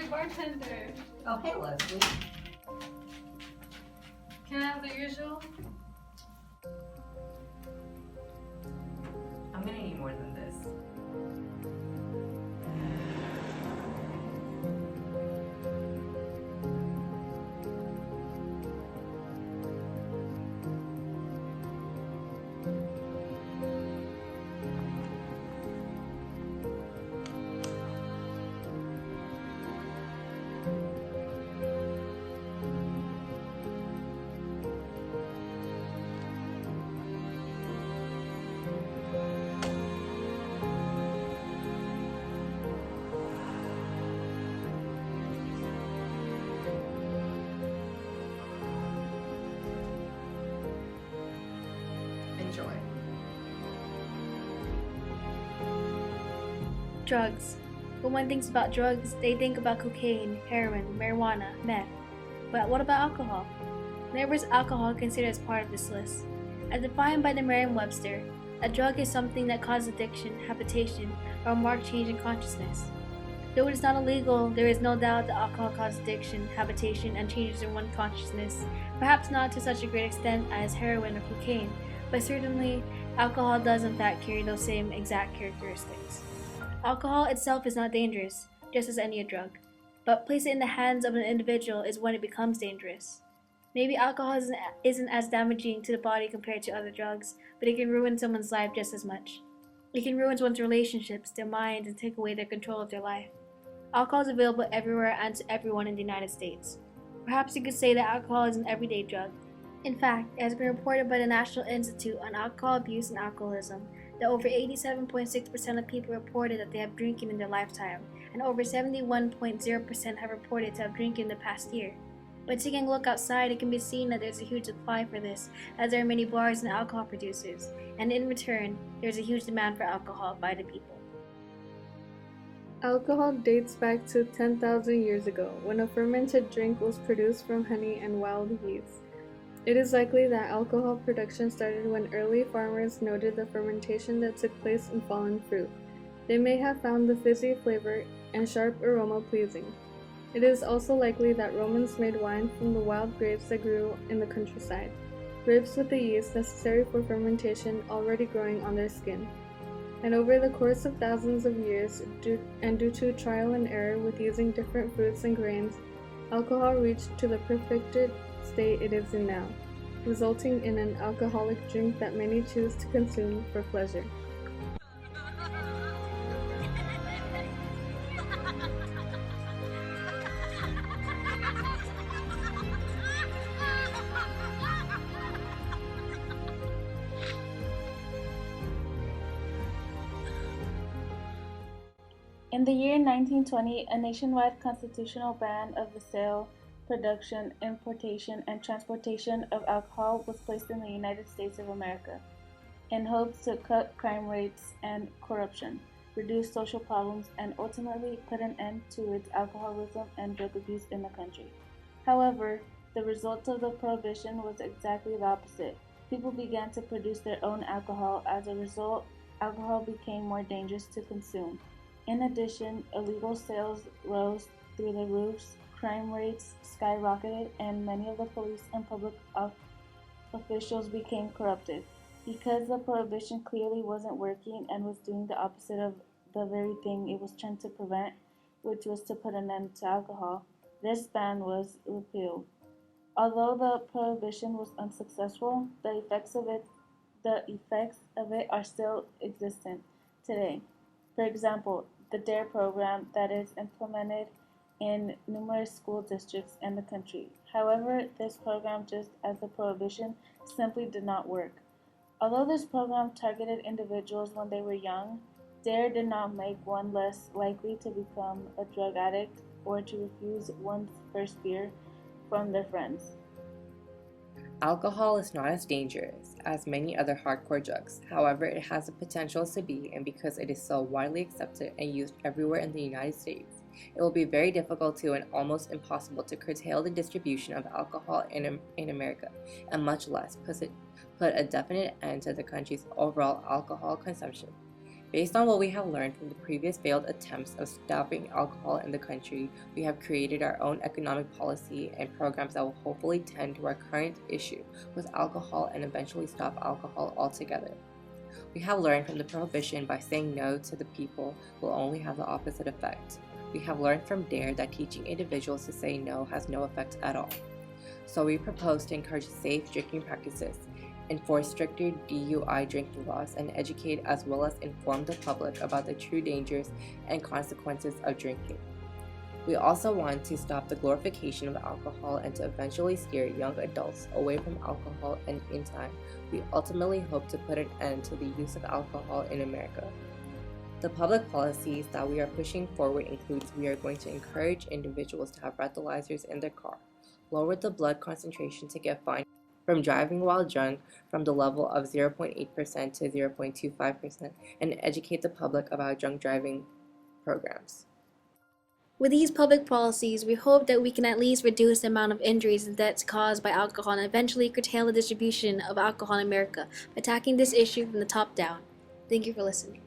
bartender. Oh, hey, Leslie. Can I have the usual? I'm gonna need more than this. Enjoy. Drugs. When one thinks about drugs, they think about cocaine, heroin, marijuana, meth. But what about alcohol? Where is alcohol considered as part of this list? As defined by the Merriam-Webster, a drug is something that causes addiction, habitation, or a marked change in consciousness. Though it is not illegal, there is no doubt that alcohol causes addiction, habitation, and changes in one's consciousness, perhaps not to such a great extent as heroin or cocaine, but certainly alcohol does in fact carry those same exact characteristics. Alcohol itself is not dangerous, just as any drug, but place it in the hands of an individual is when it becomes dangerous. Maybe alcohol isn't as damaging to the body compared to other drugs, but it can ruin someone's life just as much. It can ruin one's relationships, their minds, and take away their control of their life. Alcohol is available everywhere and to everyone in the United States. Perhaps you could say that alcohol is an everyday drug. In fact, it has been reported by the National Institute on Alcohol Abuse and Alcoholism that over 87.6% of people reported that they have drinking in their lifetime, and over 71.0% have reported to have drinking in the past year. By taking a look outside, it can be seen that there's a huge supply for this, as there are many bars and alcohol producers, and in return, there's a huge demand for alcohol by the people. Alcohol dates back to 10,000 years ago, when a fermented drink was produced from honey and wild yeast. It is likely that alcohol production started when early farmers noted the fermentation that took place in fallen fruit. They may have found the fizzy flavor and sharp aroma pleasing. It is also likely that Romans made wine from the wild grapes that grew in the countryside, grapes with the yeast necessary for fermentation already growing on their skin. And over the course of thousands of years, due to trial and error with using different fruits and grains, alcohol reached to the perfected state it is in now, resulting in an alcoholic drink that many choose to consume for pleasure. In the year 1920, a nationwide constitutional ban of the sale, production, importation, and transportation of alcohol was placed in the United States of America, in hopes to cut crime rates and corruption, reduce social problems, and ultimately put an end to its alcoholism and drug abuse in the country. However, the result of the prohibition was exactly the opposite. People began to produce their own alcohol. As a result, alcohol became more dangerous to consume. In addition, illegal sales rose through the roofs, crime rates skyrocketed, and many of the police and public officials became corrupted. Because the prohibition clearly wasn't working and was doing the opposite of the very thing it was trying to prevent, which was to put an end to alcohol, this ban was repealed. Although the prohibition was unsuccessful, the effects of it are still existent today. For example, the D.R.I.N.K program that is implemented in numerous school districts in the country. However, this program, just as the prohibition, simply did not work. Although this program targeted individuals when they were young, D.R.I.N.K did not make one less likely to become a drug addict or to refuse one's first beer from their friends. Alcohol is not as dangerous as many other hardcore drugs. However, it has the potential to be, and because it is so widely accepted and used everywhere in the United States, it will be very difficult to and almost impossible to curtail the distribution of alcohol in America, and much less put a definite end to the country's overall alcohol consumption. Based on what we have learned from the previous failed attempts of stopping alcohol in the country, we have created our own economic policy and programs that will hopefully tend to our current issue with alcohol and eventually stop alcohol altogether. We have learned from the prohibition by saying no to the people will only have the opposite effect. We have learned from D.R.I.N.K that teaching individuals to say no has no effect at all. So we propose to encourage safe drinking practices, enforce stricter DUI drinking laws, and educate as well as inform the public about the true dangers and consequences of drinking. We also want to stop the glorification of alcohol and to eventually steer young adults away from alcohol, and in time, we ultimately hope to put an end to the use of alcohol in America. The public policies that we are pushing forward includes we are going to encourage individuals to have breathalyzers in their car, lower the blood concentration to get fined from driving while drunk from the level of 0.8% to 0.25%, and educate the public about drunk driving programs. With these public policies, we hope that we can at least reduce the amount of injuries and deaths caused by alcohol and eventually curtail the distribution of alcohol in America by tackling this issue from the top down. Thank you for listening.